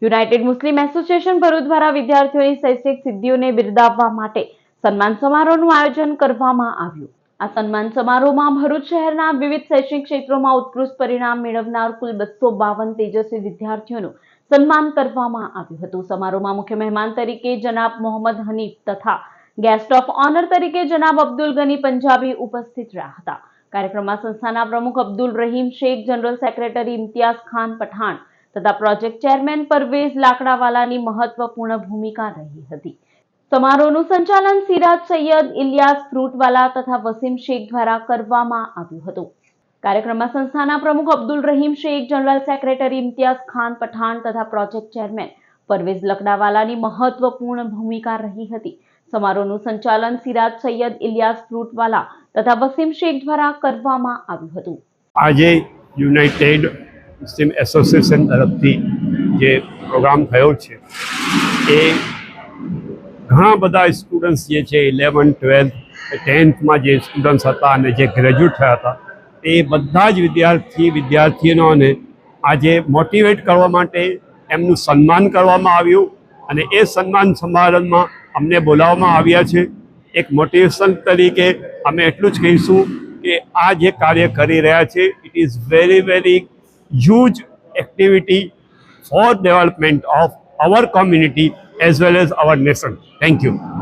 United મુસ્લિમ association Bharuch દ્વારા વિદ્યાર્થીઓની શૈક્ષણિક સિદ્ધિઓને બિરદાવવા માટે સન્માન સમારોહનું આયોજન કરવામાં આવ્યું। આ સન્માન સમારોહમાં ભરૂચ શહેરના વિવિધ શૈક્ષણિક ક્ષેત્રોમાં ઉત્કૃષ્ટ પરિણામ મેળવનાર કુલ 252 તેજસ્વી વિદ્યાર્થીઓનું સન્માન કરવામાં આવ્યું હતું। સમારોહમાં મુખ્ય મહેમાન તરીકે જનાબ મોહમ્મદ હનીફ તથા ગેસ્ટ ઓફ ઓનર તરીકે જનાબ અબ્દુલ ગની પંજાબી ઉપસ્થિત રહ્યા હતા। કાર્યક્રમમાં સંસ્થાના પ્રમુખ અબ્દુલ રહીમ શેખ, જનરલ સેક્રેટરી ઇમ્તિયાઝ ખાન પઠાણ તથા પ્રોજેક્ટ ચેરમેન પરવેઝ લાકડાવાલાની મહત્વપૂર્ણ ભૂમિકા રહી હતી। સમારોહનું સંચાલન સિરાજ સૈયદ, ઇલિયાસ ફ્રૂટવાલા તથા વસીમ શેખ દ્વારા કરવામાં આવ્યું હતું। કાર્યક્રમમાં સંસ્થાના પ્રમુખ અબ્દુલ રહીમ શેખ, જનરલ સેક્રેટરી ઇમ્તિયાઝ ખાન પઠાણ તથા પ્રોજેક્ટ ચેરમેન પરવેઝ લકડાવાલાની મહત્વપૂર્ણ ભૂમિકા રહી હતી। સમારોહનું સંચાલન સિરાજ સૈયદ, ઇલિયાસ ફ્રૂટવાલા તથા વસીમ શેખ દ્વારા કરવામાં આવ્યું હતું। આજે યુનાઇટેડ મુસ્લિમ એસોસિએશન તરફથી જે પ્રોગ્રામ થયો છે એ ઘણા બધા સ્ટુડન્ટ્સ જે છે 11, 12, 10થમાં જે સ્ટુડન્ટ્સ હતા અને જે ગ્રેજ્યુએટ થયા હતા એ બધા જ વિદ્યાર્થીઓને આજે મોટિવેટ કરવા માટે એમનું સન્માન કરવામાં આવ્યું અને એ સન્માન સમારંભમાં અમને બોલાવવામાં આવ્યા છે। એક મોટિવેશન તરીકે અમે એટલું જ કહીશું કે આ જે કાર્ય કરી રહ્યા છે it is very huge activity for development of our community as well as our nation. Thank you.